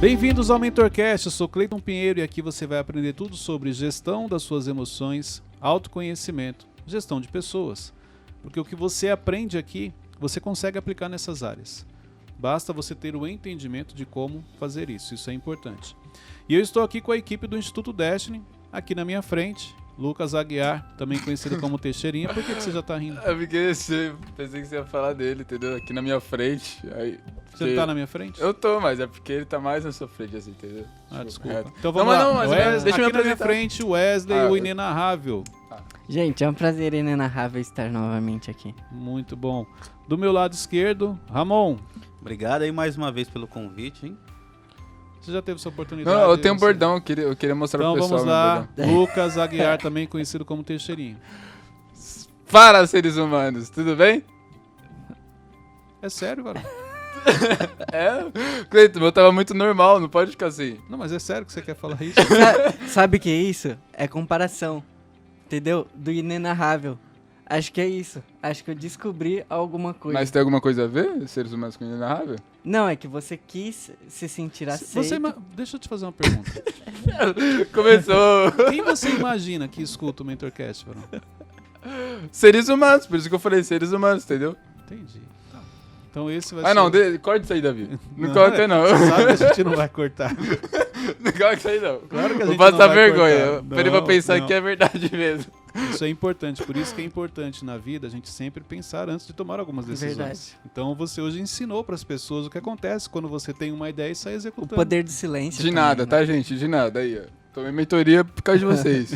Bem-vindos ao MentorCast, eu sou Cleiton Pinheiro e aqui você vai aprender tudo sobre gestão das suas emoções, autoconhecimento, gestão de pessoas. Porque o que você aprende aqui, você consegue aplicar nessas áreas. Basta você ter o entendimento de como fazer isso, isso é importante. E eu estou aqui com a equipe do Instituto Destiny, aqui na minha frente, Lucas Aguiar, também conhecido como Teixeirinha. Por que você já tá rindo? É porque pensei que você ia falar dele, entendeu? Aqui na minha frente. Aí, Você tá na minha frente? Eu tô, mas é porque ele tá mais na sua frente, assim, entendeu? Ah, desculpa. Reto. Então vamos lá. Mas deixa eu me aqui na minha apresentar. frente, Wesley, o inenarrável. Gente, é um prazer inenarrável estar novamente aqui. Muito bom. Do meu lado esquerdo, Ramon. Obrigado aí mais uma vez pelo convite, hein? Você já teve essa oportunidade? Não, eu tenho um Você- bordão, eu queria mostrar Então pro pessoal. vamos meu lá. bordão. Lucas Aguiar, também conhecido como Teixeirinha. Fala, seres humanos, tudo bem? É sério, cara? É? Cleiton, meu tava muito normal, não pode ficar assim. Não, mas é sério que você quer falar isso? Sabe o que é isso? É comparação, entendeu? Do inenarrável. Acho que é isso. Acho que eu descobri alguma coisa. Mas tem alguma coisa a ver, seres humanos com inenarrável? Não, é que você quis se sentir aceito. Deixa eu te fazer uma pergunta. Começou. Quem você imagina que escuta o MentorCast, Varão? Seres humanos, por isso que eu falei seres humanos, entendeu? Entendi. Então esse vai Ah, ser... não, corta isso aí, Davi. Não corta, não. Você sabe que a gente não vai cortar. Não corta isso aí, não. Claro que a Vou gente passar não vai vergonha. cortar. Pra ele vai Não, pensar não. que é verdade mesmo. Isso é importante, por isso que é importante na vida a gente sempre pensar antes de tomar algumas decisões. Verdade. Então você hoje ensinou para as pessoas o que acontece quando você tem uma ideia e sai O executando. poder do silêncio. De também, nada, né? tá, gente? De nada. Aí, ó. Tomei mentoria por causa de vocês.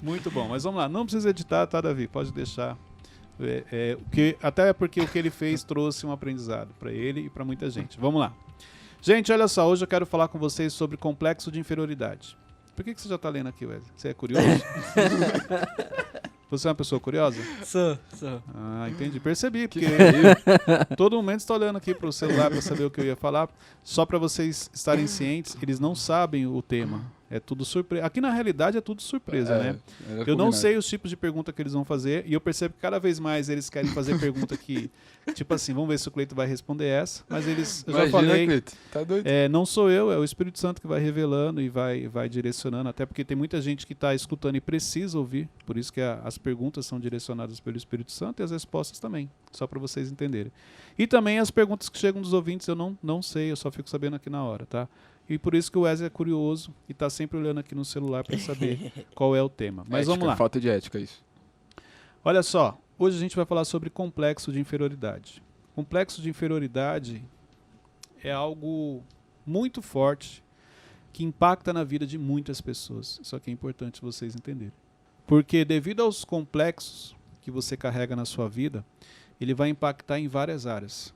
Muito bom, mas vamos lá, não precisa editar, tá, Davi? Pode deixar. Até porque o que ele fez trouxe um aprendizado para ele e para muita gente. Vamos lá. Gente, olha só, hoje eu quero falar com vocês sobre complexo de inferioridade. Por que você já tá lendo aqui, Wesley? Você é curioso? Você é uma pessoa curiosa? Sou. Ah, entendi. Percebi, Que porque todo momento está olhando aqui para o celular para saber o que eu ia falar. Só para vocês estarem cientes, eles não sabem o tema. É tudo surpresa. Aqui na realidade é tudo surpresa, né? Eu não sei os tipos de pergunta que eles vão fazer e eu percebo que cada vez mais eles querem fazer pergunta que, tipo assim, vamos ver se o Cleiton vai responder essa, mas eles, eu já falei, Cleiton. Tá doido? não sou eu, é o Espírito Santo que vai revelando e vai direcionando, até porque tem muita gente que está escutando e precisa ouvir, por isso que as perguntas são direcionadas pelo Espírito Santo e as respostas também, só para vocês entenderem. E também as perguntas que chegam dos ouvintes eu não sei, eu só fico sabendo aqui na hora, tá? E por isso que o Wesley é curioso e está sempre olhando aqui no celular para saber qual é o tema. Mas Ética, vamos lá. Falta de ética, isso. Olha só, hoje a gente vai falar sobre complexo de inferioridade. Complexo de inferioridade é algo muito forte que impacta na vida de muitas pessoas. Isso aqui é importante vocês entenderem. Porque devido aos complexos que você carrega na sua vida, ele vai impactar em várias áreas.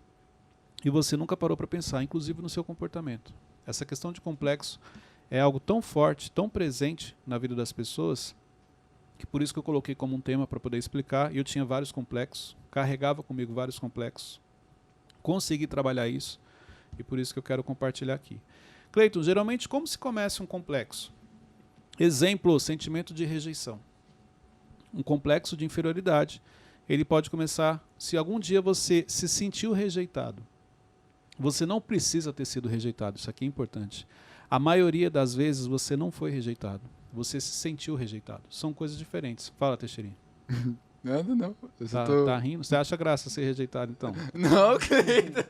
E você nunca parou para pensar, inclusive no seu comportamento. Essa questão de complexo é algo tão forte, tão presente na vida das pessoas, que por isso que eu coloquei como um tema para poder explicar. E eu tinha vários complexos, carregava comigo vários complexos, consegui trabalhar isso, e por isso que eu quero compartilhar aqui. Cleiton, geralmente como se começa um complexo? Exemplo, sentimento de rejeição. Um complexo de inferioridade, ele pode começar se algum dia você se sentiu rejeitado. Você não precisa ter sido rejeitado, isso aqui é importante. A maioria das vezes você não foi rejeitado, você se sentiu rejeitado. São coisas diferentes. Fala, Teixeirinha. Nada, não. Eu só tô... Tá rindo? Você acha graça ser rejeitado, então? Não, Cleiton.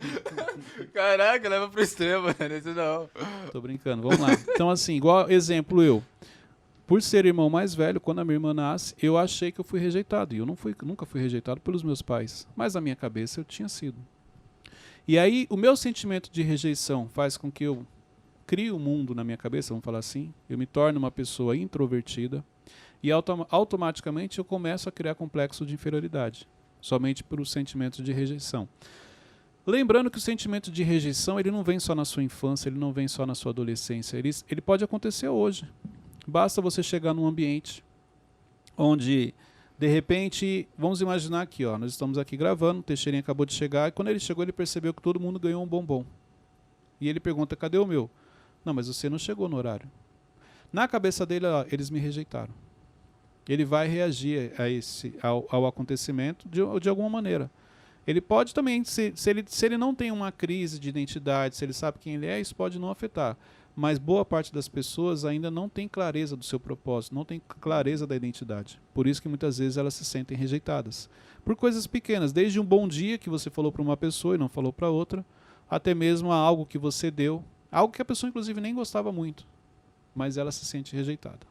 Caraca, leva pro extremo, mano. Isso não. Tô brincando, vamos lá. Então assim, igual exemplo eu. Por ser irmão mais velho, quando a minha irmã nasce, eu achei que eu fui rejeitado. E eu nunca fui rejeitado pelos meus pais. Mas na minha cabeça eu tinha sido. E aí, o meu sentimento de rejeição faz com que eu crie um mundo na minha cabeça, vamos falar assim. Eu me torno uma pessoa introvertida e automaticamente eu começo a criar complexo de inferioridade, somente por sentimento de rejeição. Lembrando que o sentimento de rejeição ele não vem só na sua infância, ele não vem só na sua adolescência, ele pode acontecer hoje. Basta você chegar num ambiente onde... De repente, vamos imaginar aqui, ó, nós estamos aqui gravando, o Teixeirinha acabou de chegar, e quando ele chegou ele percebeu que todo mundo ganhou um bombom. E ele pergunta, cadê o meu? Não, mas você não chegou no horário. Na cabeça dele, ó, eles me rejeitaram. Ele vai reagir a ao acontecimento de alguma maneira. Ele pode também, se ele não tem uma crise de identidade, se ele sabe quem ele é, isso pode não afetar. Mas boa parte das pessoas ainda não tem clareza do seu propósito, não tem clareza da identidade. Por isso que muitas vezes elas se sentem rejeitadas. Por coisas pequenas, desde um bom dia que você falou para uma pessoa e não falou para outra, até mesmo a algo que você deu, algo que a pessoa inclusive nem gostava muito, mas ela se sente rejeitada.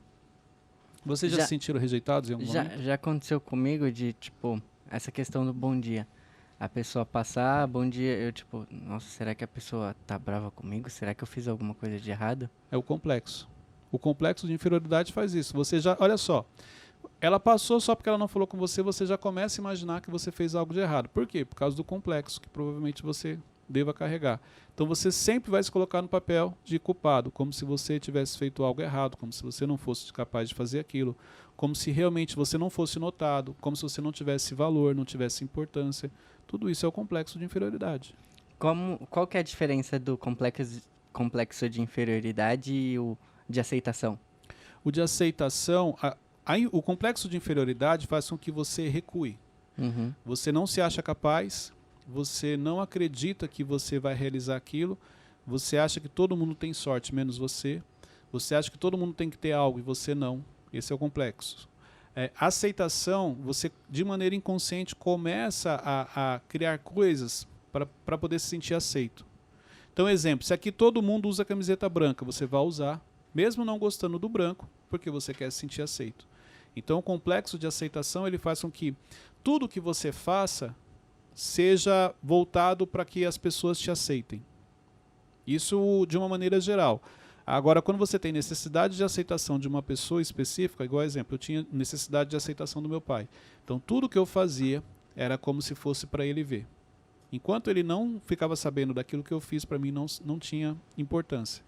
Vocês já se sentiram rejeitados em algum momento? Já aconteceu comigo de, tipo, essa questão do bom dia. A pessoa passar, bom dia, eu tipo, nossa, será que a pessoa tá brava comigo? Será que eu fiz alguma coisa de errado? É o complexo. O complexo de inferioridade faz isso. Você já, olha só, ela passou só porque ela não falou com você, você já começa a imaginar que você fez algo de errado. Por quê? Por causa do complexo que provavelmente você deva carregar. Então você sempre vai se colocar no papel de culpado, como se você tivesse feito algo errado, como se você não fosse capaz de fazer aquilo, como se realmente você não fosse notado, como se você não tivesse valor, não tivesse importância. Tudo isso é o complexo de inferioridade. Qual que é a diferença do complexo de inferioridade e o de aceitação? O de aceitação, o complexo de inferioridade faz com que você recue. Uhum. Você não se acha capaz, você não acredita que você vai realizar aquilo, você acha que todo mundo tem sorte, menos você. Você acha que todo mundo tem que ter algo e você não. Esse é o complexo. Aceitação, você de maneira inconsciente começa a criar coisas para poder se sentir aceito. Então, exemplo, se aqui todo mundo usa camiseta branca, você vai usar, mesmo não gostando do branco, porque você quer se sentir aceito. Então, o complexo de aceitação ele faz com que tudo que você faça seja voltado para que as pessoas te aceitem. Isso de uma maneira geral. Agora, quando você tem necessidade de aceitação de uma pessoa específica, igual exemplo, eu tinha necessidade de aceitação do meu pai. Então, tudo que eu fazia era como se fosse para ele ver. Enquanto ele não ficava sabendo daquilo que eu fiz, para mim não tinha importância.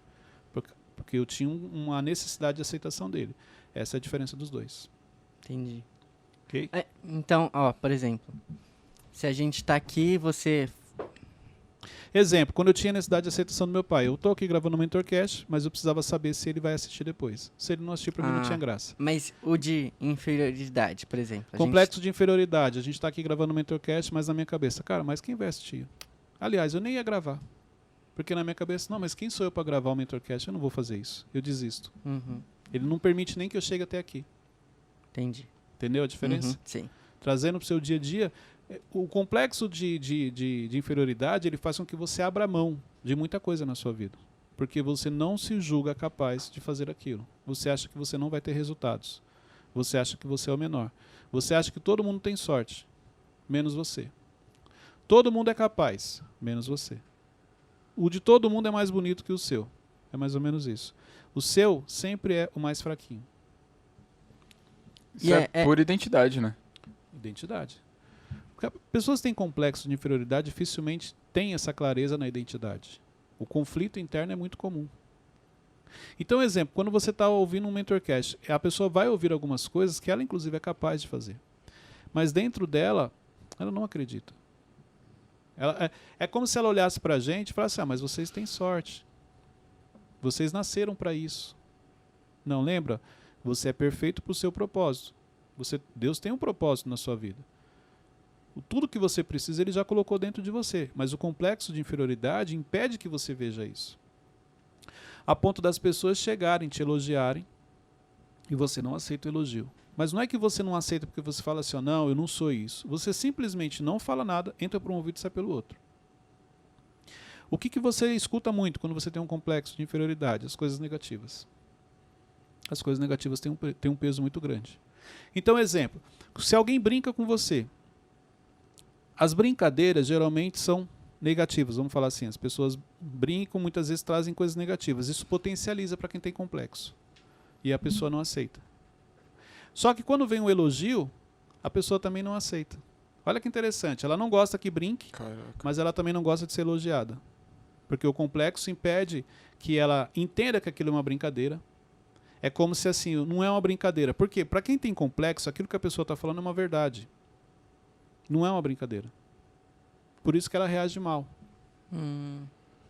Porque eu tinha uma necessidade de aceitação dele. Essa é a diferença dos dois. Entendi. Ok? Então, ó, por exemplo, se a gente tá aqui, você... Exemplo, quando eu tinha necessidade de aceitação do meu pai, eu estou aqui gravando um Mentorcast, mas eu precisava saber se ele vai assistir depois. Se ele não assistir, para mim não tinha graça. Mas o de inferioridade, por exemplo. Complexo de inferioridade. A gente está aqui gravando um Mentorcast, mas na minha cabeça, cara, mas quem vai assistir? Aliás, eu nem ia gravar. Porque na minha cabeça, não, mas quem sou eu para gravar um Mentorcast? Eu não vou fazer isso. Eu desisto. Uhum. Ele não permite nem que eu chegue até aqui. Entendi. Entendeu a diferença? Uhum, sim. Trazendo para o seu dia a dia, o complexo de inferioridade, ele faz com que você abra mão de muita coisa na sua vida. Porque você não se julga capaz de fazer aquilo. Você acha que você não vai ter resultados. Você acha que você é o menor. Você acha que todo mundo tem sorte, menos você. Todo mundo é capaz, menos você. O de todo mundo é mais bonito que o seu. É mais ou menos isso. O seu sempre é o mais fraquinho. Isso é pura identidade, né? Identidade. Porque pessoas que têm complexo de inferioridade dificilmente têm essa clareza na identidade. O conflito interno é muito comum. Então, exemplo, quando você está ouvindo um Mentorcast, a pessoa vai ouvir algumas coisas que ela, inclusive, é capaz de fazer. Mas dentro dela, ela não acredita. É como se ela olhasse para a gente e falasse, mas vocês têm sorte. Vocês nasceram para isso. Não, lembra? Você é perfeito para o seu propósito. Deus tem um propósito na sua vida. Tudo que você precisa, ele já colocou dentro de você. Mas o complexo de inferioridade impede que você veja isso. A ponto das pessoas chegarem, te elogiarem, e você não aceita o elogio. Mas não é que você não aceita porque você fala assim, não, eu não sou isso. Você simplesmente não fala nada, entra por um ouvido e sai pelo outro. O que você escuta muito quando você tem um complexo de inferioridade? As coisas negativas. As coisas negativas têm um peso muito grande. Então, exemplo, se alguém brinca com você, as brincadeiras geralmente são negativas, vamos falar assim, as pessoas brincam, muitas vezes trazem coisas negativas, isso potencializa para quem tem complexo, e a pessoa não aceita. Só que quando vem um elogio, a pessoa também não aceita. Olha que interessante, ela não gosta que brinque, mas ela também não gosta de ser elogiada, porque o complexo impede que ela entenda que aquilo é uma brincadeira. É como se assim, não é uma brincadeira. Por quê? Para quem tem complexo, aquilo que a pessoa está falando é uma verdade. Não é uma brincadeira. Por isso que ela reage mal.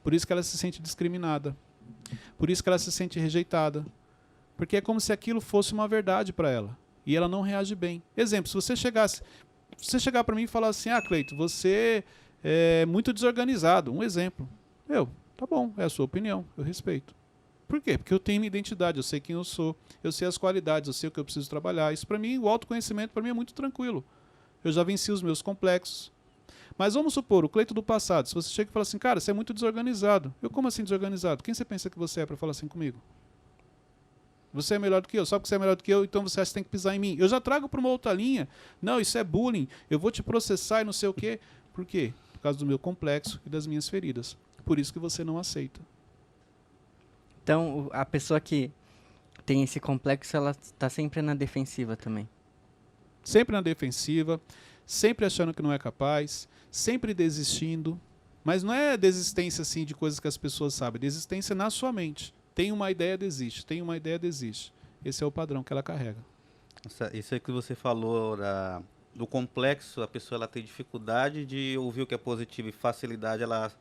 Por isso que ela se sente discriminada. Por isso que ela se sente rejeitada. Porque é como se aquilo fosse uma verdade para ela. E ela não reage bem. Exemplo, se você chegasse... você chegar para mim e falar assim, Cleito, você é muito desorganizado. Um exemplo. Tá bom, é a sua opinião, eu respeito. Por quê? Porque eu tenho minha identidade, eu sei quem eu sou, eu sei as qualidades, eu sei o que eu preciso trabalhar. Isso para mim, o autoconhecimento para mim é muito tranquilo. Eu já venci os meus complexos. Mas vamos supor, o Cleito do passado, se você chega e fala assim, cara, você é muito desorganizado. Eu, como assim desorganizado? Quem você pensa que você é para falar assim comigo? Você é melhor do que eu, só porque você é melhor do que eu, então você acha que tem que pisar em mim. Eu já trago para uma outra linha. Não, isso é bullying, eu vou te processar e não sei o quê. Por quê? Por causa do meu complexo e das minhas feridas. Por isso que você não aceita. Então, a pessoa que tem esse complexo, ela tá sempre na defensiva também. Sempre na defensiva, sempre achando que não é capaz, sempre desistindo. Mas não é desistência assim de coisas que as pessoas sabem, desistência na sua mente. Tem uma ideia, desiste. Tem uma ideia, desiste. Esse é o padrão que ela carrega. Isso aí que você falou do complexo, a pessoa ela tem dificuldade de ouvir o que é positivo e facilidade, ela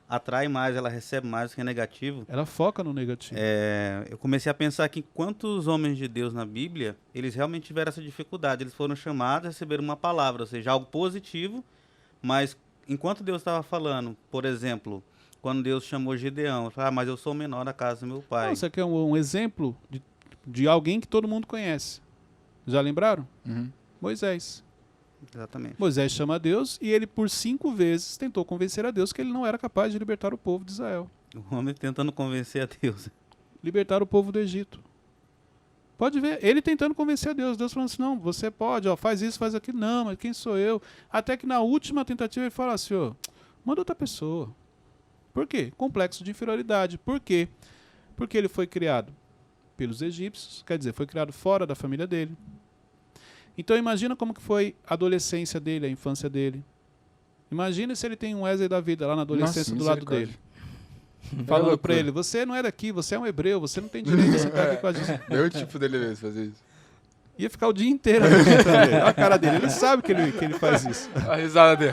atrai mais, ela recebe mais do que é negativo. Ela foca no negativo. Eu comecei a pensar que quantos homens de Deus na Bíblia, eles realmente tiveram essa dificuldade. Eles foram chamados a receber uma palavra, ou seja, algo positivo, mas enquanto Deus estava falando, por exemplo, quando Deus chamou Gideão, ele falou, mas eu sou o menor da casa do meu pai. Não, isso aqui é um exemplo de alguém que todo mundo conhece. Já lembraram? Uhum. Moisés. Exatamente. Moisés chama a Deus e ele por 5 vezes tentou convencer a Deus que ele não era capaz de libertar o povo de Israel. O homem tentando convencer a Deus. Libertar o povo do Egito. Pode ver, ele tentando convencer a Deus. Deus falando assim, não, você pode, faz isso, faz aquilo. Não, mas quem sou eu? Até que na última tentativa ele fala assim, manda outra pessoa. Por quê? Complexo de inferioridade. Por quê? Porque ele foi criado pelos egípcios, quer dizer, foi criado fora da família dele. Então imagina como que foi a adolescência dele, a infância dele. Imagina se ele tem um Wesley da vida lá na adolescência do lado dele. Falando pra ele, você não é daqui, você é um hebreu, você não tem direito de sentar aqui com a gente. É o tipo dele mesmo fazer isso. Ia ficar o dia inteiro alimentando ele. Olha a cara dele, ele sabe que ele faz isso. A risada dele.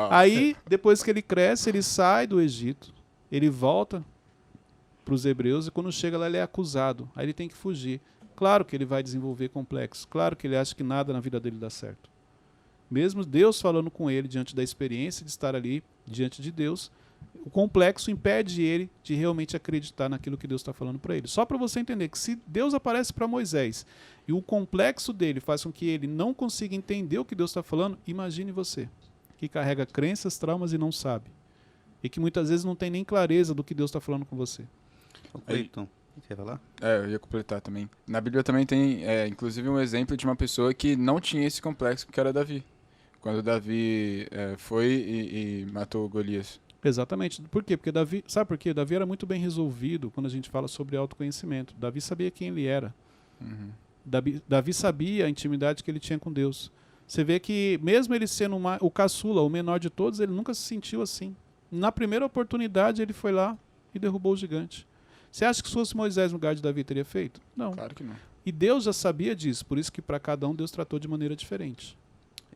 Aí, depois que ele cresce, ele sai do Egito, ele volta para os hebreus e quando chega lá ele é acusado. Aí ele tem que fugir. Claro que ele vai desenvolver complexos, claro que ele acha que nada na vida dele dá certo. Mesmo Deus falando com ele diante da experiência de estar ali diante de Deus, o complexo impede ele de realmente acreditar naquilo que Deus está falando para ele. Só para você entender que se Deus aparece para Moisés e o complexo dele faz com que ele não consiga entender o que Deus está falando, imagine você, que carrega crenças, traumas e não sabe. E que muitas vezes não tem nem clareza do que Deus está falando com você. Cleiton, você ia falar? Eu ia completar também. Na Bíblia também tem, inclusive, um exemplo de uma pessoa que não tinha esse complexo, que era Davi. Quando Davi foi e matou Golias. Exatamente. Por quê? Porque Davi, sabe por quê? Davi era muito bem resolvido quando a gente fala sobre autoconhecimento. Davi sabia quem ele era. Uhum. Davi sabia a intimidade que ele tinha com Deus. Você vê que mesmo ele sendo o caçula, o menor de todos, ele nunca se sentiu assim. Na primeira oportunidade ele foi lá e derrubou o gigante. Você acha que se fosse Moisés no lugar de Davi teria feito? Não. Claro que não. E Deus já sabia disso, por isso que para cada um Deus tratou de maneira diferente.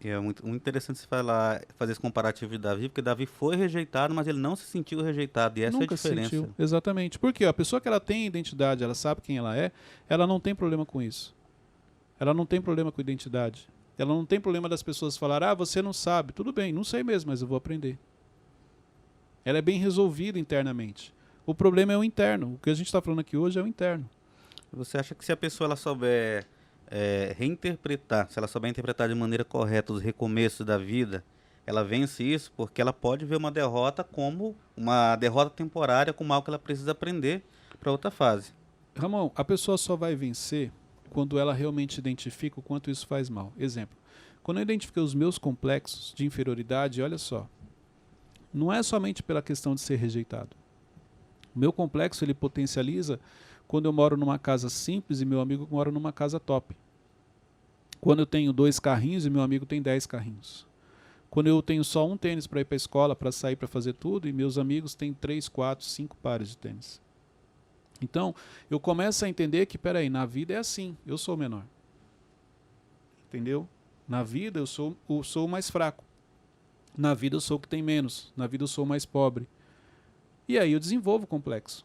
E é muito interessante você fazer esse comparativo de Davi, porque Davi foi rejeitado, mas ele não se sentiu rejeitado, e essa Nunca é a diferença. sentiu. Exatamente. Porque a pessoa que ela tem identidade, ela sabe quem ela não tem problema com isso. Ela não tem problema com identidade. Ela não tem problema das pessoas falarem, você não sabe. Tudo bem, não sei mesmo, mas eu vou aprender. Ela é bem resolvida internamente. O problema é o interno. O que a gente está falando aqui hoje é o interno. Você acha que se a pessoa ela souber reinterpretar, se ela souber interpretar de maneira correta os recomeços da vida, ela vence isso porque ela pode ver uma derrota como uma derrota temporária, como algo que ela precisa aprender para outra fase. Ramon, a pessoa só vai vencer quando ela realmente identifica o quanto isso faz mal. Exemplo, quando eu identifiquei os meus complexos de inferioridade, olha só, não é somente pela questão de ser rejeitado. O meu complexo ele potencializa quando eu moro numa casa simples e meu amigo mora numa casa top. Quando eu tenho 2 carrinhos e meu amigo tem 10 carrinhos. Quando eu tenho só um tênis para ir para a escola, para sair, para fazer tudo, e meus amigos têm 3, 4, 5 pares de tênis. Então, eu começo a entender que, peraí, na vida é assim, eu sou o menor. Entendeu? Na vida eu sou o mais fraco. Na vida eu sou o que tem menos. Na vida eu sou o mais pobre. E aí eu desenvolvo o complexo.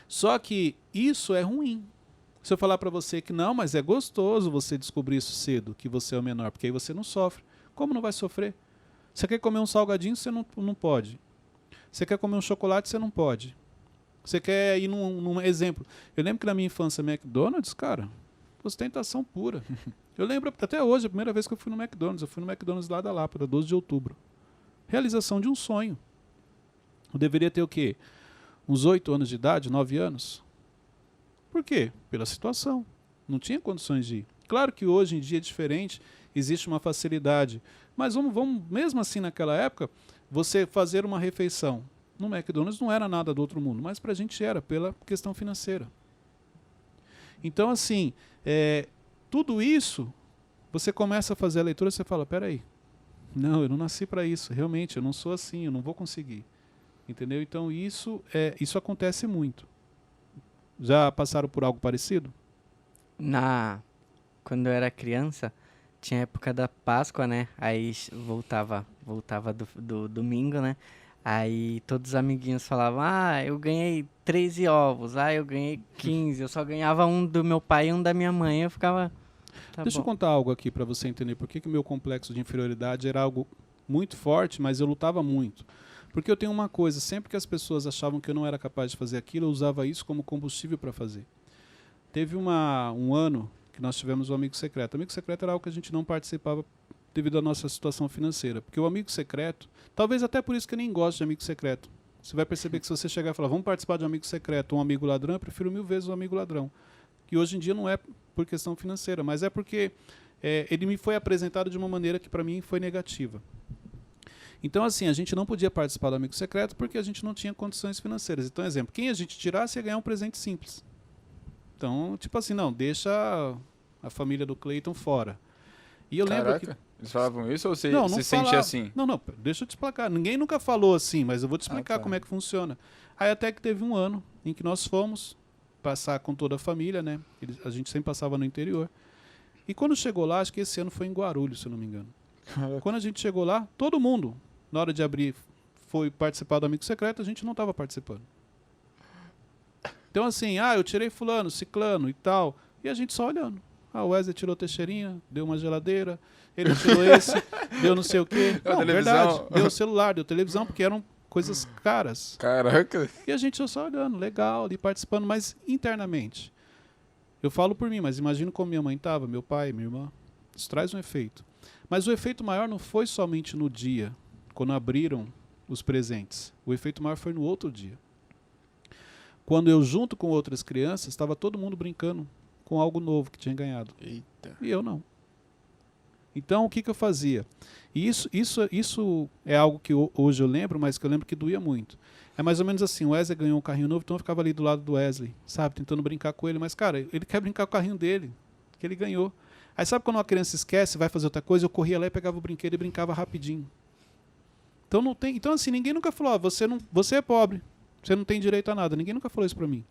Só que isso é ruim. Se eu falar para você que não, mas é gostoso você descobrir isso cedo, que você é o menor, porque aí você não sofre. Como não vai sofrer? Você quer comer um salgadinho, você não pode. Você quer comer um chocolate, você não pode. Você quer ir num exemplo. Eu lembro que na minha infância, McDonald's, cara, ostentação pura. Eu lembro até hoje, a primeira vez que eu fui no McDonald's. Eu fui no McDonald's lá da Lapa, 12 de outubro. Realização de um sonho. Eu deveria ter o quê? Uns 8 anos de idade, 9 anos? Por quê? Pela situação. Não tinha condições de ir. Claro que hoje em dia é diferente, existe uma facilidade. Mas vamos mesmo assim naquela época, você fazer uma refeição no McDonald's não era nada do outro mundo, mas para a gente era, pela questão financeira. Então, assim, tudo isso, você começa a fazer a leitura e você fala, peraí, não, eu não nasci para isso, realmente, eu não sou assim, eu não vou conseguir. Entendeu? Então, isso acontece muito. Já passaram por algo parecido? Quando eu era criança, tinha a época da Páscoa, né? Aí voltava do domingo, né? Aí todos os amiguinhos falavam, eu ganhei 13 ovos, eu ganhei 15, eu só ganhava um do meu pai e um da minha mãe, eu ficava... Deixa eu contar algo aqui para você entender por que o meu complexo de inferioridade era algo muito forte, mas eu lutava muito. Porque eu tenho uma coisa, sempre que as pessoas achavam que eu não era capaz de fazer aquilo, eu usava isso como combustível para fazer. Teve um ano que nós tivemos um amigo secreto. O amigo secreto era algo que a gente não participava devido à nossa situação financeira. Porque o amigo secreto, talvez até por isso que eu nem gosto de amigo secreto. Você vai perceber que se você chegar e falar, vamos participar de um amigo secreto ou um amigo ladrão, eu prefiro 1000 vezes um amigo ladrão. Que hoje em dia não é por questão financeira, mas é porque ele me foi apresentado de uma maneira que para mim foi negativa. Então, assim, a gente não podia participar do amigo secreto porque a gente não tinha condições financeiras. Então, exemplo, quem a gente tirasse ia ganhar um presente simples. Então, tipo assim, não, deixa a família do Cleiton fora. E eu lembro que... Eles falavam isso ou você não se sentia assim? Não, deixa eu te explicar. Ninguém nunca falou assim, mas eu vou te explicar como é que funciona. Aí até que teve um ano em que nós fomos passar com toda a família, né? A gente sempre passava no interior. E quando chegou lá, acho que esse ano foi em Guarulhos, se eu não me engano. Quando a gente chegou lá, todo mundo, na hora de abrir, foi participar do amigo secreto, a gente não estava participando. Então assim, eu tirei fulano, ciclano e tal, e a gente só olhando. O Wesley tirou Teixeirinha, deu uma geladeira, ele tirou esse, deu não sei o quê. Não, verdade, deu celular, deu televisão, porque eram coisas caras. Caraca. E a gente só olhando, legal, ali participando, mas internamente. Eu falo por mim, mas imagino como minha mãe estava, meu pai, minha irmã. Isso traz um efeito. Mas o efeito maior não foi somente no dia, quando abriram os presentes. O efeito maior foi no outro dia. Quando eu, junto com outras crianças, estava todo mundo brincando com algo novo que tinha ganhado. Eita. E eu não. Então, o que eu fazia? E isso é algo que hoje eu lembro, mas que eu lembro que doía muito. É mais ou menos assim, o Wesley ganhou um carrinho novo, então eu ficava ali do lado do Wesley, sabe, tentando brincar com ele. Mas, cara, ele quer brincar com o carrinho dele, que ele ganhou. Aí sabe quando uma criança esquece, vai fazer outra coisa, eu corria lá e pegava o brinquedo e brincava rapidinho. Então, não tem, então assim, ninguém nunca falou, você é pobre, você não tem direito a nada. Ninguém nunca falou isso pra mim.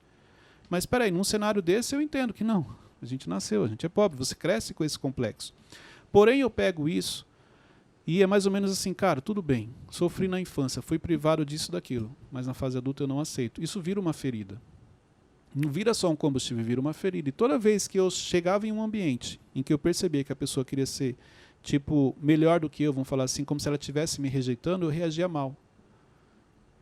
Mas espera aí, num cenário desse eu entendo que não. A gente nasceu, a gente é pobre, você cresce com esse complexo. Porém, eu pego isso e é mais ou menos assim, cara, tudo bem, sofri na infância, fui privado disso, daquilo, mas na fase adulta eu não aceito. Isso vira uma ferida. Não vira só um combustível, vira uma ferida. E toda vez que eu chegava em um ambiente em que eu percebia que a pessoa queria ser, tipo, melhor do que eu, vamos falar assim, como se ela estivesse me rejeitando, eu reagia mal.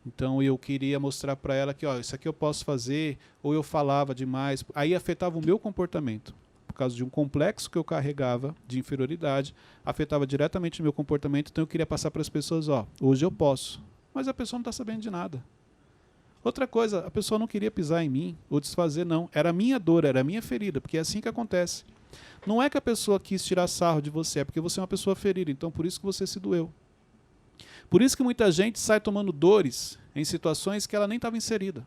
Então eu queria mostrar para ela que, isso aqui eu posso fazer, ou eu falava demais. Aí afetava o meu comportamento. Por causa de um complexo que eu carregava de inferioridade, afetava diretamente o meu comportamento, então eu queria passar para as pessoas, hoje eu posso. Mas a pessoa não está sabendo de nada. Outra coisa, a pessoa não queria pisar em mim ou desfazer, não. Era a minha dor, era a minha ferida, porque é assim que acontece. Não é que a pessoa quis tirar sarro de você, é porque você é uma pessoa ferida, então por isso que você se doeu. Por isso que muita gente sai tomando dores em situações que ela nem estava inserida.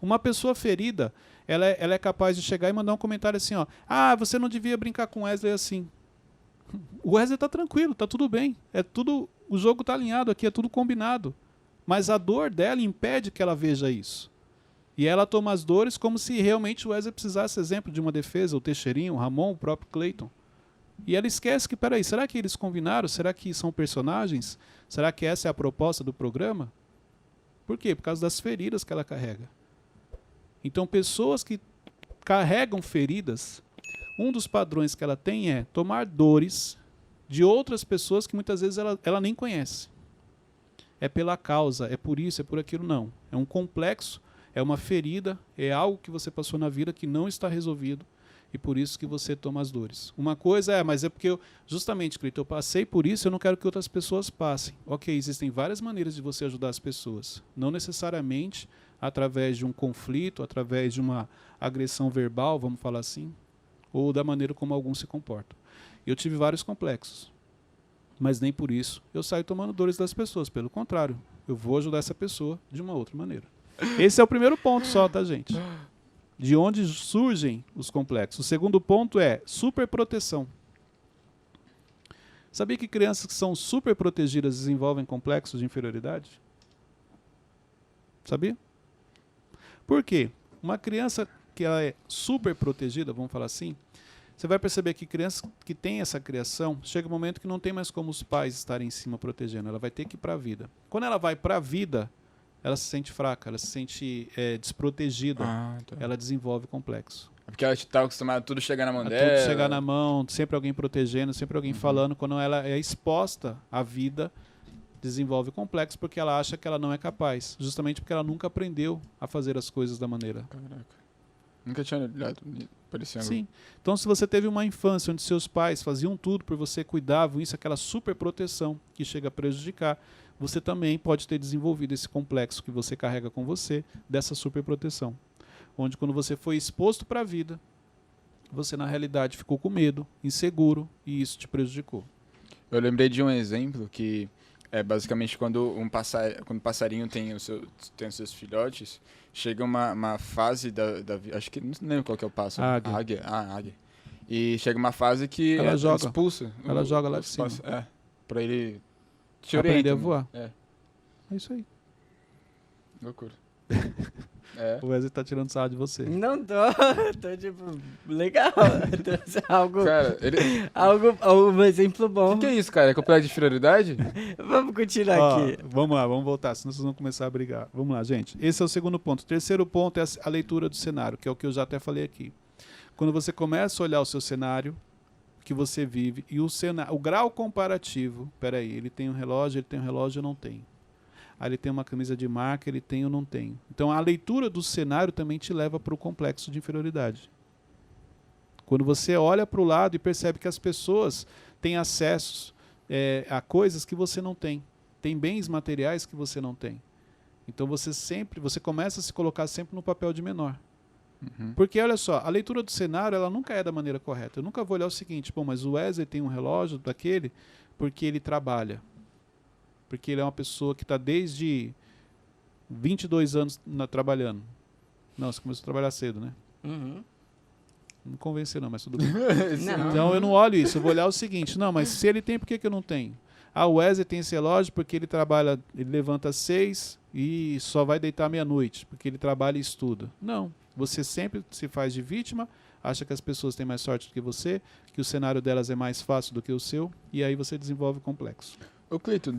Uma pessoa ferida, ela é capaz de chegar e mandar um comentário assim, você não devia brincar com Wesley assim. O Wesley está tranquilo, está tudo bem. O jogo está alinhado aqui, é tudo combinado. Mas a dor dela impede que ela veja isso. E ela toma as dores como se realmente o Wesley precisasse, exemplo, de uma defesa, o Teixeirinho, o Ramon, o próprio Cleiton. E ela esquece que, peraí, será que eles combinaram? Será que são personagens? Será que essa é a proposta do programa? Por quê? Por causa das feridas que ela carrega. Então, pessoas que carregam feridas, um dos padrões que ela tem é tomar dores de outras pessoas que muitas vezes ela nem conhece. É pela causa, é por isso, é por aquilo, não. É um complexo, é uma ferida, é algo que você passou na vida que não está resolvido e por isso que você toma as dores. Uma coisa mas é porque justamente, Cleiton, eu passei por isso, eu não quero que outras pessoas passem. Ok, existem várias maneiras de você ajudar as pessoas, não necessariamente através de um conflito, através de uma agressão verbal, vamos falar assim, ou da maneira como alguns se comportam. Eu tive vários complexos, mas nem por isso eu saio tomando dores das pessoas. Pelo contrário, eu vou ajudar essa pessoa de uma outra maneira. Esse é o primeiro ponto só, tá, gente? De onde surgem os complexos. O segundo ponto é superproteção. Sabia que crianças que são super protegidas desenvolvem complexos de inferioridade? Sabia? Por quê? Uma criança que ela é super protegida, vamos falar assim, você vai perceber que crianças que têm essa criação, chega um momento que não tem mais como os pais estarem em cima protegendo, ela vai ter que ir para a vida. Quando ela vai para a vida, ela se sente fraca, ela se sente desprotegida, Tá. ela desenvolve complexo. É porque ela está acostumada a tudo chegar na mão A dela. tudo chegar na mão, sempre alguém protegendo, sempre alguém falando. Quando ela é exposta à vida, desenvolve complexo porque ela acha que ela não é capaz, justamente porque ela nunca aprendeu a fazer as coisas da maneira. Caraca. Nunca tinha olhado, parecia algo. Sim. Então, se você teve uma infância onde seus pais faziam tudo por você, cuidavam, isso, aquela super proteção que chega a prejudicar, você também pode ter desenvolvido esse complexo que você carrega com você, dessa super proteção. Onde quando você foi exposto para a vida, você na realidade ficou com medo, inseguro, e isso te prejudicou. Eu lembrei de um exemplo que é basicamente quando quando o passarinho tem os seus filhotes, chega uma fase acho que não lembro qual que é o pássaro. Águia. Águia. E chega uma fase que Ela joga. expulsa. Ela joga lá de cima. Pra ele te Aprender orienta, a né? voar. É, É isso aí. loucura. É. O Wesley tá tirando sarro de você. Não tô, tô tipo, legal. algo, Cara, um exemplo bom. O que é isso, cara? É complexo de inferioridade? Vamos continuar Ó, aqui. vamos lá, vamos voltar, senão vocês vão começar a brigar. Vamos lá, gente. Esse é o segundo ponto. O terceiro ponto é a leitura do cenário, que é o que eu já até falei aqui. Quando você começa a olhar o seu cenário, que você vive, e o grau comparativo, peraí, ele tem um relógio, eu não tenho. Aí ele tem uma camisa de marca, ele tem ou não tem. Então a leitura do cenário também te leva para o complexo de inferioridade. Quando você olha para o lado e percebe que as pessoas têm acessos a coisas que você não tem. Tem bens materiais que você não tem. Então você começa a se colocar sempre no papel de menor. Uhum. Porque, olha só, a leitura do cenário ela nunca é da maneira correta. Eu nunca vou olhar o seguinte, mas o Wesley tem um relógio daquele porque ele trabalha. Porque ele é uma pessoa que está desde 22 anos trabalhando. Não, você começou a trabalhar cedo, né? Uhum. Não convenceu não, mas tudo bem. Não. Então eu não olho isso, eu vou olhar o seguinte, não, mas se ele tem, por que eu não tenho? O Wesley tem esse relógio porque ele trabalha, ele levanta às 6 e só vai deitar meia-noite, porque ele trabalha e estuda. Não, você sempre se faz de vítima, acha que as pessoas têm mais sorte do que você, que o cenário delas é mais fácil do que o seu, e aí você desenvolve complexo. Ô Cleiton,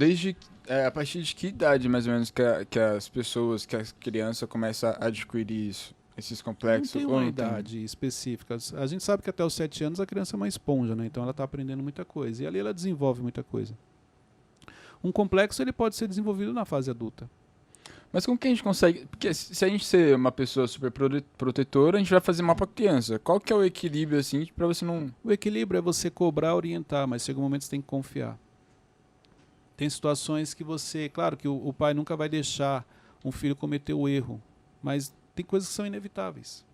a partir de que idade mais ou menos que as pessoas, que as crianças começam a adquirir isso, esses complexos? Não tem ou uma não tem? idade específica. A gente sabe que até os 7 anos a criança é uma esponja, né? Então ela está aprendendo muita coisa. E ali ela desenvolve muita coisa. Um complexo ele pode ser desenvolvido na fase adulta. Mas como que a gente consegue... Porque se a gente ser uma pessoa super protetora, a gente vai fazer mal pra criança. Qual que é o equilíbrio, assim, pra você não... O equilíbrio é você cobrar, orientar, mas chega um momento que você tem que confiar. Tem situações que você... Claro que o pai nunca vai deixar um filho cometer o erro, mas tem coisas que são inevitáveis.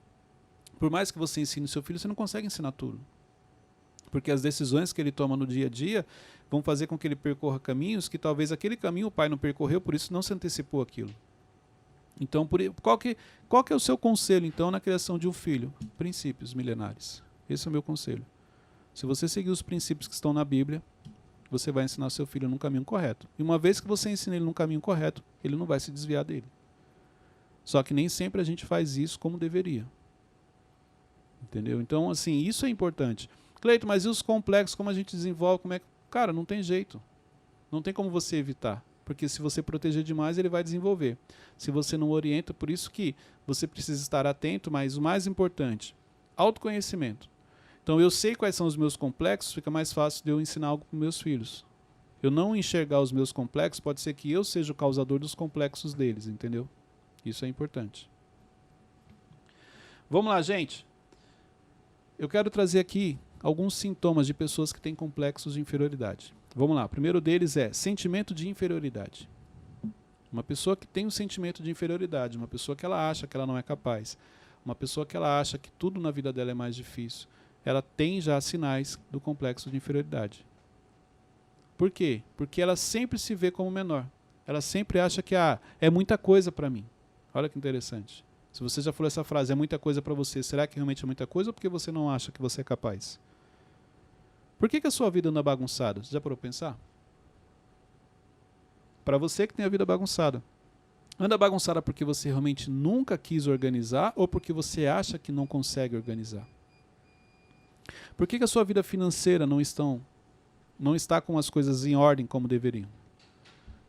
Por mais que você ensine o seu filho, você não consegue ensinar tudo. Porque as decisões que ele toma no dia a dia vão fazer com que ele percorra caminhos que talvez aquele caminho o pai não percorreu, por isso não se antecipou aquilo. Então, qual que é o seu conselho, então, na criação de um filho? Princípios milenares. Esse é o meu conselho. Se você seguir os princípios que estão na Bíblia, você vai ensinar seu filho num caminho correto. E uma vez que você ensina ele num caminho correto, ele não vai se desviar dele. Só que nem sempre a gente faz isso como deveria. Entendeu? Então, assim, isso é importante. Cleiton, mas e os complexos, como a gente desenvolve? Cara, não tem jeito. Não tem como você evitar. Porque se você proteger demais, ele vai desenvolver. Se você não orienta, por isso que você precisa estar atento, mas o mais importante, autoconhecimento. Então eu sei quais são os meus complexos, fica mais fácil de eu ensinar algo para meus filhos. Eu não enxergar os meus complexos, pode ser que eu seja o causador dos complexos deles, entendeu? Isso é importante. Vamos lá, gente. Eu quero trazer aqui alguns sintomas de pessoas que têm complexos de inferioridade. Vamos lá. O primeiro deles é sentimento de inferioridade. Uma pessoa que tem um sentimento de inferioridade, uma pessoa que ela acha que ela não é capaz, uma pessoa que ela acha que tudo na vida dela é mais difícil, ela tem já sinais do complexo de inferioridade. Por quê? Porque ela sempre se vê como menor. Ela sempre acha que é muita coisa para mim. Olha que interessante. Se você já falou essa frase, é muita coisa para você, será que realmente é muita coisa ou porque você não acha que você é capaz? Por que a sua vida anda bagunçada? Você já parou para pensar? Para você que tem a vida bagunçada. Anda bagunçada porque você realmente nunca quis organizar ou porque você acha que não consegue organizar? Por que a sua vida financeira não está com as coisas em ordem como deveriam?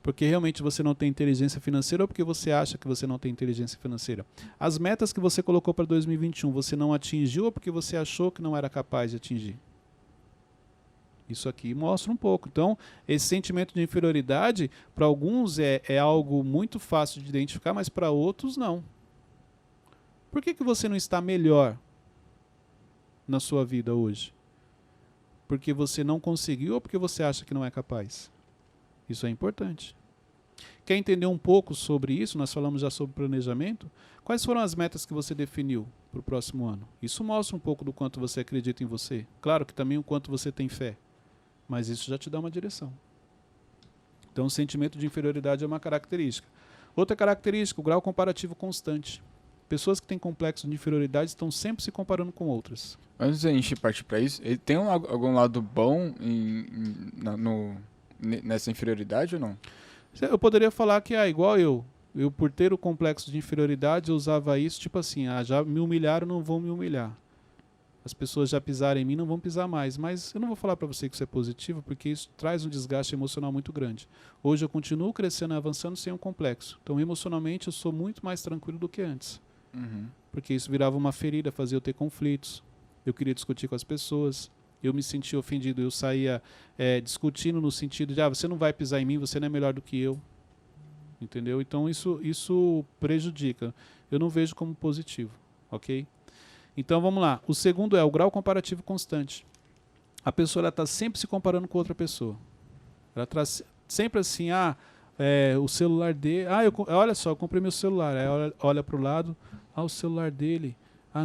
Porque realmente você não tem inteligência financeira ou porque você acha que você não tem inteligência financeira? As metas que você colocou para 2021, você não atingiu ou porque você achou que não era capaz de atingir? Isso aqui mostra um pouco. Então, esse sentimento de inferioridade, para alguns é algo muito fácil de identificar, mas para outros não. Por que você não está melhor na sua vida hoje? Porque você não conseguiu ou porque você acha que não é capaz? Isso é importante. Quer entender um pouco sobre isso? Nós falamos já sobre planejamento. Quais foram as metas que você definiu para o próximo ano? Isso mostra um pouco do quanto você acredita em você. Claro que também o quanto você tem fé. Mas isso já te dá uma direção. Então o sentimento de inferioridade é uma característica. Outra característica, o grau comparativo constante. Pessoas que têm complexo de inferioridade estão sempre se comparando com outras. Antes da gente partir para isso, ele tem algum lado bom nessa inferioridade ou não? Eu poderia falar que igual eu por ter o complexo de inferioridade, eu usava isso tipo assim, já me humilharam, não vão me humilhar. As pessoas já pisaram em mim, não vão pisar mais. Mas eu não vou falar para você que isso é positivo, porque isso traz um desgaste emocional muito grande. Hoje eu continuo crescendo e avançando sem um complexo. Então emocionalmente eu sou muito mais tranquilo do que antes. Uhum. Porque isso virava uma ferida, fazia eu ter conflitos. Eu queria discutir com as pessoas. Eu me sentia ofendido, eu saía discutindo no sentido de você não vai pisar em mim, você não é melhor do que eu. Entendeu? Então isso prejudica. Eu não vejo como positivo, ok? Então vamos lá. O segundo é o grau comparativo constante. A pessoa está sempre se comparando com outra pessoa. Ela está sempre assim, o celular dele... olha só, eu comprei meu celular. Aí olha para o lado, o celular dele...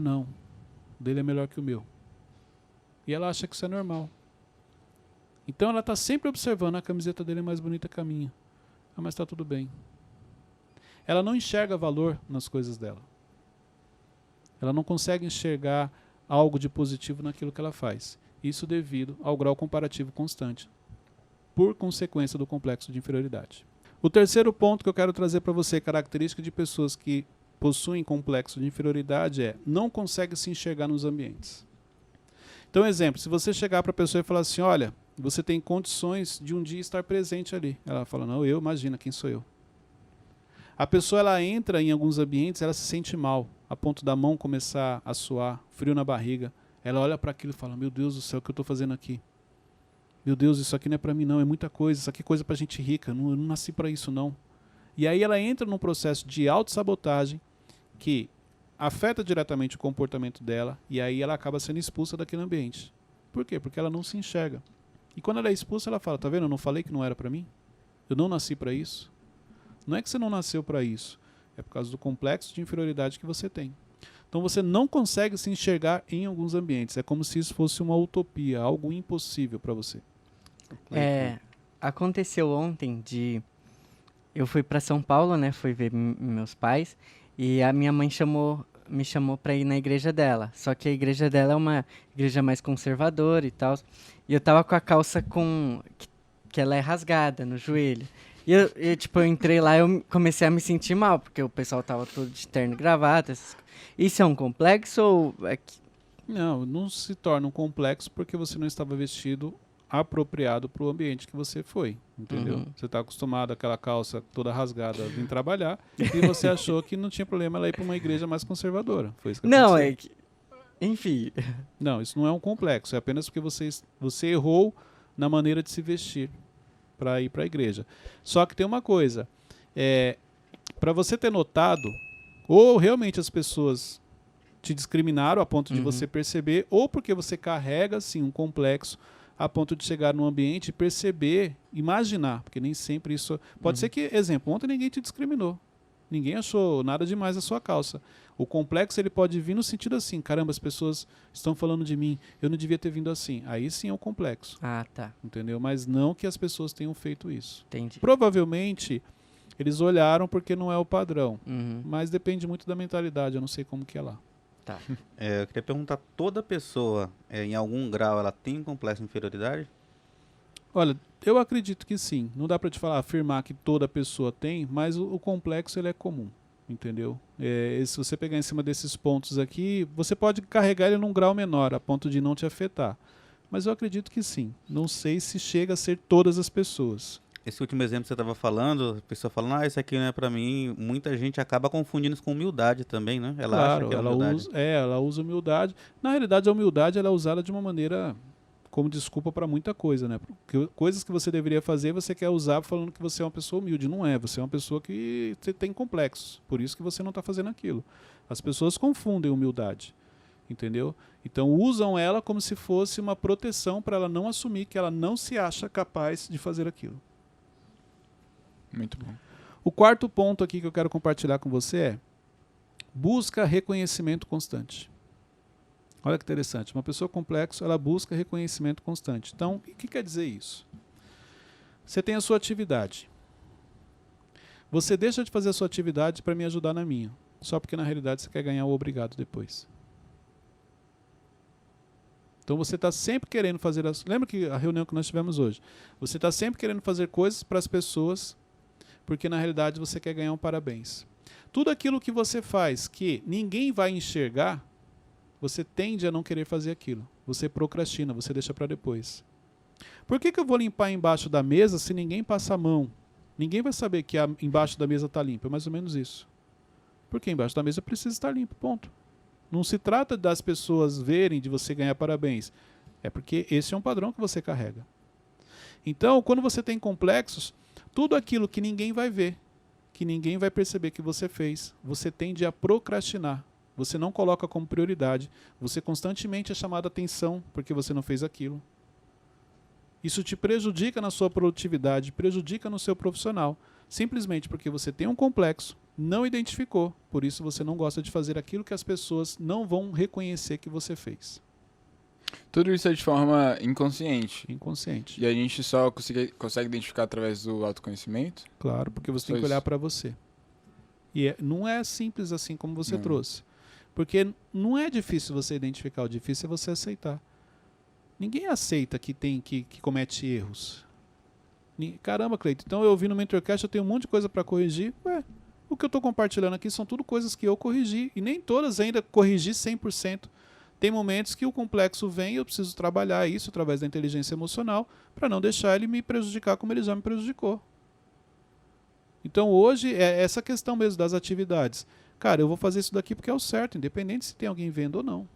não, o dele é melhor que o meu. E ela acha que isso é normal. Então ela está sempre observando, a camiseta dele é mais bonita que a minha. Mas está tudo bem. Ela não enxerga valor nas coisas dela. Ela não consegue enxergar algo de positivo naquilo que ela faz. Isso devido ao grau comparativo constante, por consequência do complexo de inferioridade. O terceiro ponto que eu quero trazer para você, característica de pessoas que possuem complexo de inferioridade, não consegue se enxergar nos ambientes. Então, exemplo, se você chegar para a pessoa e falar assim, olha, você tem condições de um dia estar presente ali. Ela fala, não, imagina, quem sou eu? A pessoa, ela entra em alguns ambientes, ela se sente mal, a ponto da mão começar a suar, frio na barriga. Ela olha para aquilo e fala, meu Deus do céu, o que eu estou fazendo aqui? Meu Deus, isso aqui não é para mim não, é muita coisa, isso aqui é coisa para gente rica, eu não nasci para isso não. E aí ela entra num processo de autossabotagem que afeta diretamente o comportamento dela e aí ela acaba sendo expulsa daquele ambiente. Por quê? Porque ela não se enxerga. E quando ela é expulsa, ela fala, tá vendo, eu não falei que não era para mim? Eu não nasci para isso. Não é que você não nasceu para isso, é por causa do complexo de inferioridade que você tem. Então você não consegue se enxergar em alguns ambientes. É como se isso fosse uma utopia, algo impossível para você. Aconteceu ontem eu fui para São Paulo, né? Fui ver meus pais e a minha mãe me chamou para ir na igreja dela. Só que a igreja dela é uma igreja mais conservadora e tal. E eu tava com a calça que ela é rasgada no joelho. E eu entrei lá e eu comecei a me sentir mal, porque o pessoal tava todo de terno e gravata. Isso é um complexo ou... Não se torna um complexo porque você não estava vestido apropriado para o ambiente que você foi, entendeu? Uhum. Você está acostumado àquela calça toda rasgada a vir trabalhar e você achou que não tinha problema ela ir para uma igreja mais conservadora. Foi isso que aconteceu. Enfim. Não, isso não é um complexo, é apenas porque você errou na maneira de se vestir para ir para a igreja. Só que tem uma coisa, para você ter notado, ou realmente as pessoas te discriminaram a ponto de você perceber, ou porque você carrega assim um complexo a ponto de chegar num ambiente e perceber, imaginar, porque nem sempre isso... Pode ser que, exemplo, ontem ninguém te discriminou. Ninguém achou nada demais a sua calça. O complexo ele pode vir no sentido assim, caramba, as pessoas estão falando de mim, eu não devia ter vindo assim. Aí sim é um complexo, Ah, tá. entendeu? Mas não que as pessoas tenham feito isso. Entendi. Provavelmente eles olharam porque não é o padrão, Uhum. mas depende muito da mentalidade, eu não sei como que é lá. Tá. Eu queria perguntar, toda pessoa, em algum grau, ela tem um complexo de inferioridade? Olha, eu acredito que sim. Não dá para te falar, afirmar que toda pessoa tem, mas o complexo ele é comum, entendeu? Se você pegar em cima desses pontos aqui, você pode carregar ele num grau menor, a ponto de não te afetar. Mas eu acredito que sim. Não sei se chega a ser todas as pessoas. Esse último exemplo que você estava falando, a pessoa falando, isso aqui não é pra mim, muita gente acaba confundindo isso com humildade também, né? Ela acha Claro, que é ela humildade. ela usa humildade. Na realidade, a humildade ela é usada de uma maneira como desculpa para muita coisa, né? Porque coisas que você deveria fazer, você quer usar falando que você é uma pessoa humilde. Não é, você é uma pessoa que você tem complexos. Por isso que você não está fazendo aquilo. As pessoas confundem humildade, entendeu? Então usam ela como se fosse uma proteção para ela não assumir que ela não se acha capaz de fazer aquilo. Muito bom. O quarto ponto aqui que eu quero compartilhar com você é: busca reconhecimento constante. Olha que interessante. Uma pessoa complexa, ela busca reconhecimento constante. Então, o que quer dizer isso? Você tem a sua atividade. Você deixa de fazer a sua atividade para me ajudar na minha. Só porque na realidade você quer ganhar o obrigado depois. Então você está sempre querendo fazer... Lembra que a reunião que nós tivemos hoje? Você está sempre querendo fazer coisas para as pessoas porque na realidade você quer ganhar um parabéns. Tudo aquilo que você faz que ninguém vai enxergar, você tende a não querer fazer aquilo. Você procrastina, você deixa para depois. Por que eu vou limpar embaixo da mesa se ninguém passa a mão? Ninguém vai saber que embaixo da mesa está limpo. É mais ou menos isso. Porque embaixo da mesa precisa estar limpo, ponto. Não se trata das pessoas verem, de você ganhar parabéns. É porque esse é um padrão que você carrega. Então, quando você tem complexos, tudo aquilo que ninguém vai ver, que ninguém vai perceber que você fez, você tende a procrastinar. Você não coloca como prioridade. Você constantemente é chamado a atenção porque você não fez aquilo. Isso te prejudica na sua produtividade, prejudica no seu profissional. Simplesmente porque você tem um complexo, não identificou, por isso você não gosta de fazer aquilo que as pessoas não vão reconhecer que você fez. Tudo isso é de forma inconsciente. Inconsciente. E a gente só consegue identificar através do autoconhecimento? Claro, porque você Só tem que olhar isso. para você. E não é simples assim como você Não. trouxe. Porque não é difícil você identificar, o difícil é você aceitar. Ninguém aceita que comete erros. Caramba, Cleiton, então eu ouvi no Mentorcast, eu tenho um monte de coisa para corrigir. Ué, o que eu estou compartilhando aqui são tudo coisas que eu corrigi. E nem todas ainda corrigi 100%. Tem momentos que o complexo vem e eu preciso trabalhar isso através da inteligência emocional para não deixar ele me prejudicar como ele já me prejudicou. Então hoje é essa questão mesmo das atividades. Cara, eu vou fazer isso daqui porque é o certo, independente se tem alguém vendo ou não.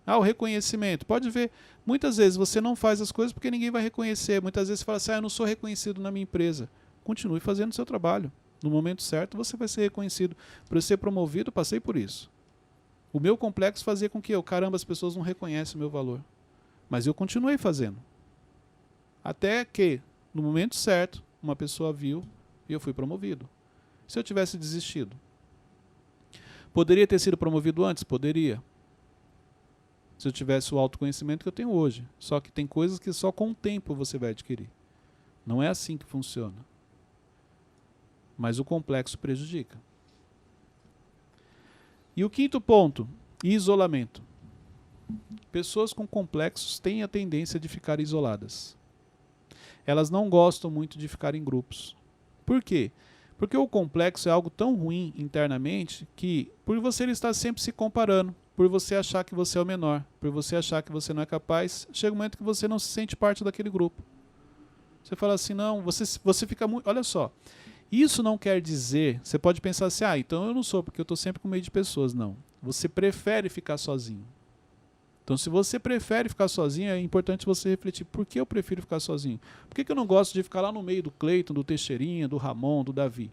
O reconhecimento. Pode ver, muitas vezes você não faz as coisas porque ninguém vai reconhecer. Muitas vezes você fala assim, eu não sou reconhecido na minha empresa. Continue fazendo o seu trabalho. No momento certo você vai ser reconhecido. Para eu ser promovido, passei por isso. O meu complexo fazia com que caramba, as pessoas não reconhecem o meu valor. Mas eu continuei fazendo. Até que, no momento certo, uma pessoa viu e eu fui promovido. Se eu tivesse desistido, poderia ter sido promovido antes? Poderia. Se eu tivesse o autoconhecimento que eu tenho hoje. Só que tem coisas que só com o tempo você vai adquirir. Não é assim que funciona. Mas o complexo prejudica. E o quinto ponto, isolamento. Pessoas com complexos têm a tendência de ficar isoladas. Elas não gostam muito de ficar em grupos. Por quê? Porque o complexo é algo tão ruim internamente que, por você estar sempre se comparando, por você achar que você é o menor, por você achar que você não é capaz, chega um momento que você não se sente parte daquele grupo. Você fala assim, não, você fica muito... Olha só, isso não quer dizer... Você pode pensar assim, então eu não sou, porque eu estou sempre com meio de pessoas. Não. Você prefere ficar sozinho. Então, se você prefere ficar sozinho, é importante você refletir. Por que eu prefiro ficar sozinho? Por que eu não gosto de ficar lá no meio do Cleiton, do Teixeirinha, do Ramon, do Davi?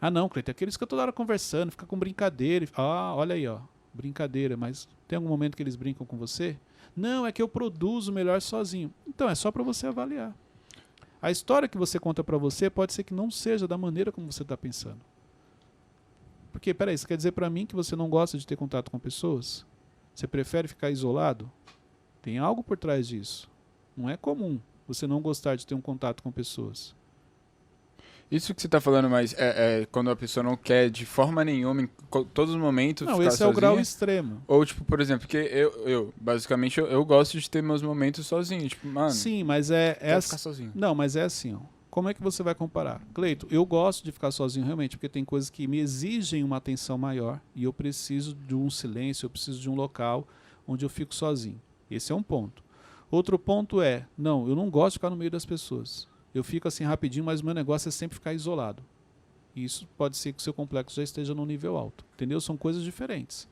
Ah, não, Cleiton, aqueles que eu toda hora conversando, fica com brincadeira. Ah, olha aí, ó, brincadeira, mas tem algum momento que eles brincam com você? Não, é que eu produzo melhor sozinho. Então, é só para você avaliar. A história que você conta para você pode ser que não seja da maneira como você está pensando. Porque, peraí, isso quer dizer para mim que você não gosta de ter contato com pessoas? Você prefere ficar isolado? Tem algo por trás disso. Não é comum você não gostar de ter um contato com pessoas. Isso que você tá falando, mas é quando a pessoa não quer de forma nenhuma, em todos os momentos, Não, ficar esse é o grau sozinha? extremo. Ou, tipo, por exemplo, porque basicamente, eu gosto de ter meus momentos sozinho. Tipo, mano, Sim, mas quero ficar sozinho. Não, mas é assim, ó. Como é que você vai comparar? Cleito, eu gosto de ficar sozinho realmente, porque tem coisas que me exigem uma atenção maior e eu preciso de um silêncio, eu preciso de um local onde eu fico sozinho. Esse é um ponto. Outro ponto é, não, eu não gosto de ficar no meio das pessoas. Eu fico assim rapidinho, mas o meu negócio é sempre ficar isolado. E isso pode ser que o seu complexo já esteja num nível alto. Entendeu? São coisas diferentes.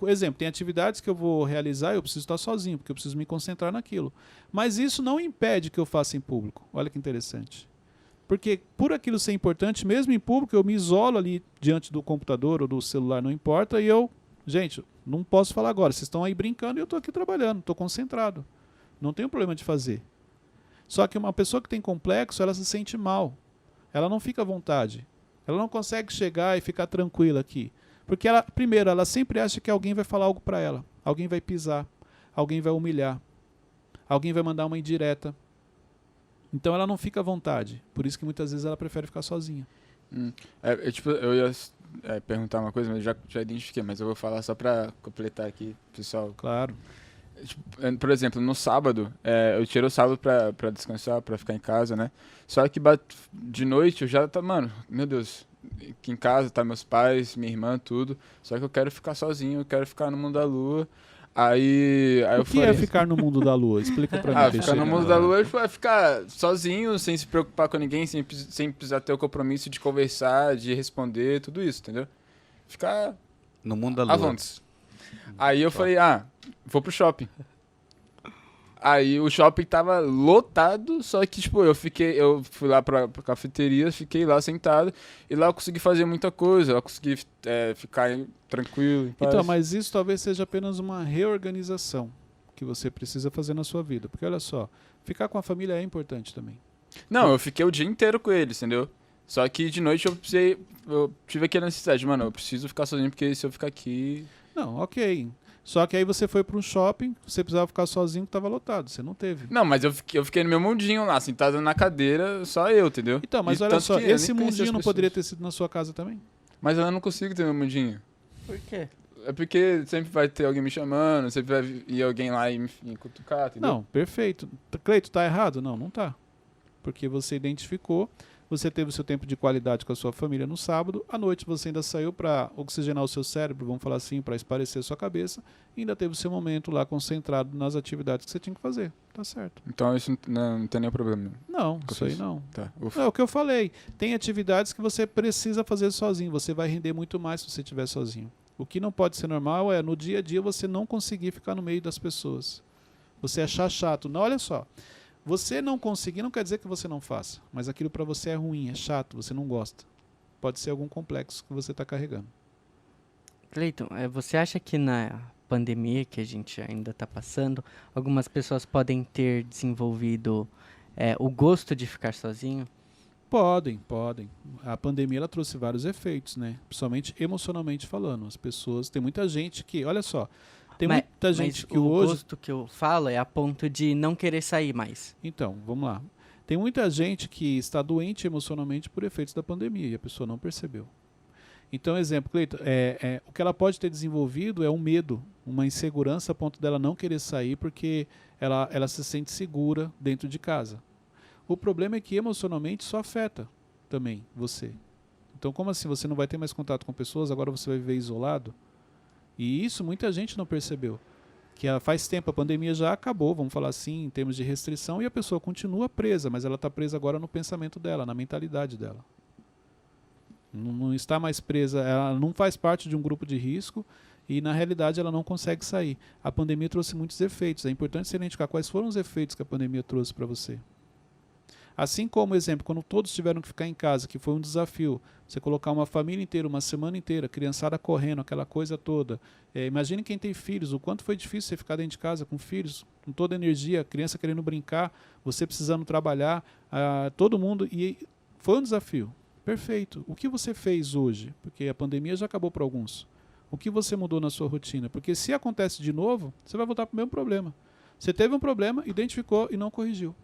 Exemplo, tem atividades que eu vou realizar e eu preciso estar sozinho, porque eu preciso me concentrar naquilo. Mas isso não impede que eu faça em público. Olha que interessante. Porque por aquilo ser importante, mesmo em público, eu me isolo ali diante do computador ou do celular, não importa, e eu... Gente, não posso falar agora. Vocês estão aí brincando e eu estou aqui trabalhando, estou concentrado. Não tenho problema de fazer. Só que uma pessoa que tem complexo, ela se sente mal. Ela não fica à vontade. Ela não consegue chegar e ficar tranquila aqui. Porque ela, primeiro, ela sempre acha que alguém vai falar algo para ela. Alguém vai pisar. Alguém vai humilhar. Alguém vai mandar uma indireta. Então ela não fica à vontade. Por isso que muitas vezes ela prefere ficar sozinha. Tipo, eu ia perguntar uma coisa, mas já identifiquei, mas eu vou falar só pra completar aqui, pessoal. Claro. Tipo, por exemplo, no sábado, eu tiro o sábado pra descansar, pra ficar em casa, né? Só que de noite eu já tá, mano, meu Deus, aqui em casa tá meus pais, minha irmã, tudo. Só que eu quero ficar sozinho, eu quero ficar no mundo da lua. Aí O que é ficar no mundo da lua? Explica pra mim. ficar Teixeira. no mundo da lua é ficar sozinho, sem se preocupar com ninguém, sem precisar ter o compromisso de conversar, de responder, tudo isso, entendeu? Ficar No mundo da lua. avante. Aí eu falei, vou pro shopping. Aí o shopping tava lotado, só que, tipo, eu fui lá pra cafeteria, fiquei lá sentado, e lá eu consegui fazer muita coisa, eu consegui ficar tranquilo, em paz. Então, mas isso talvez seja apenas uma reorganização que você precisa fazer na sua vida. Porque olha só, ficar com a família é importante também. Não, eu fiquei o dia inteiro com eles, entendeu? Só que de noite eu tive aquela necessidade, mano, eu preciso ficar sozinho, porque se eu ficar aqui... Não, ok. Só que aí você foi para um shopping, você precisava ficar sozinho, que estava lotado. Você não teve. Não, mas eu fiquei no meu mundinho lá, sentado na cadeira, só eu, entendeu? Então, mas E olha tanto só, que eu nem esse conhecia mundinho as não pessoas. poderia ter sido na sua casa também? Mas eu não consigo ter meu mundinho. Por quê? É porque sempre vai ter alguém me chamando, sempre vai ir alguém lá e me cutucar, entendeu? Não, perfeito. Cleito, tá errado? Não, não tá. Porque você identificou, você teve o seu tempo de qualidade com a sua família no sábado, à noite você ainda saiu para oxigenar o seu cérebro, vamos falar assim, para espairecer a sua cabeça, e ainda teve o seu momento lá concentrado nas atividades que você tinha que fazer. Tá certo. Então isso não tem nenhum problema. Não, Que eu isso aí fiz. não. Tá, É o que eu falei. Tem atividades que você precisa fazer sozinho. Você vai render muito mais se você estiver sozinho. O que não pode ser normal é, no dia a dia, você não conseguir ficar no meio das pessoas. Você achar chato. Não, olha só. Você não conseguir não quer dizer que você não faça. Mas aquilo para você é ruim, é chato, você não gosta. Pode ser algum complexo que você está carregando. Cleiton, você acha que na pandemia que a gente ainda está passando, algumas pessoas podem ter desenvolvido o gosto de ficar sozinho? Podem. A pandemia ela trouxe vários efeitos, né? Principalmente emocionalmente falando. As pessoas, tem muita gente que, olha só, tem muita gente que o hoje... gosto que eu falo é a ponto de não querer sair mais. Então, vamos lá. Tem muita gente que está doente emocionalmente por efeitos da pandemia e a pessoa não percebeu. Então, exemplo, Cleiton, o que ela pode ter desenvolvido é um medo, uma insegurança a ponto dela não querer sair porque ela se sente segura dentro de casa. O problema é que emocionalmente isso afeta também você. Então, como assim? Você não vai ter mais contato com pessoas, agora você vai viver isolado? E isso muita gente não percebeu. Que faz tempo, a pandemia já acabou, vamos falar assim, em termos de restrição, e a pessoa continua presa, mas ela está presa agora no pensamento dela, na mentalidade dela. Não está mais presa, ela não faz parte de um grupo de risco e, na realidade, ela não consegue sair. A pandemia trouxe muitos efeitos. É importante você identificar quais foram os efeitos que a pandemia trouxe para você. Assim como, exemplo, quando todos tiveram que ficar em casa, que foi um desafio, você colocar uma família inteira, uma semana inteira, criançada correndo, aquela coisa toda. Imagine quem tem filhos, o quanto foi difícil você ficar dentro de casa com filhos, com toda a energia, a criança querendo brincar, você precisando trabalhar, todo mundo, e foi um desafio. Perfeito. O que você fez hoje? Porque a pandemia já acabou para alguns. O que você mudou na sua rotina? Porque se acontece de novo, você vai voltar para o mesmo problema. Você teve um problema, identificou e não corrigiu.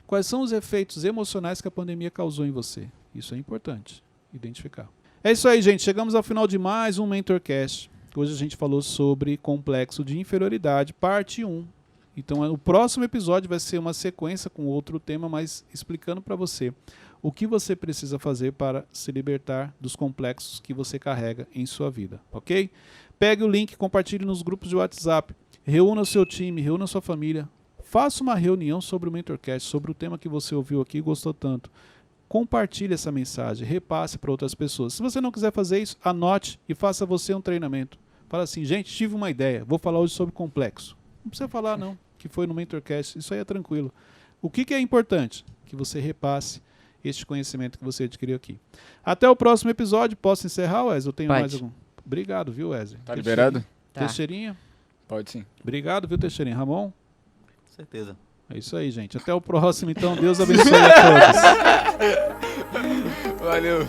Quais são os efeitos emocionais que a pandemia causou em você? Isso é importante, identificar. É isso aí, gente. Chegamos ao final de mais um MentorCast. Hoje a gente falou sobre complexo de inferioridade, parte 1. Então, o próximo episódio vai ser uma sequência com outro tema, mas explicando para você o que você precisa fazer para se libertar dos complexos que você carrega em sua vida, ok? Pegue o link, compartilhe nos grupos de WhatsApp, reúna o seu time, reúna a sua família, faça uma reunião sobre o MentorCast, sobre o tema que você ouviu aqui e gostou tanto. Compartilhe essa mensagem, repasse para outras pessoas. Se você não quiser fazer isso, anote e faça você um treinamento. Fala assim, gente, tive uma ideia, vou falar hoje sobre complexo. Não precisa falar não, que foi no MentorCast, isso aí é tranquilo. O que é importante? Que você repasse este conhecimento que você adquiriu aqui. Até o próximo episódio. Posso encerrar, Wesley? Eu tenho mais algum? Obrigado, viu, Wesley? Tá liberado? Tá. Teixeirinha? Pode sim. Obrigado, viu, Teixeirinha? Ramon? Com certeza. É isso aí, gente. Até o próximo, então. Deus abençoe a todos. Valeu.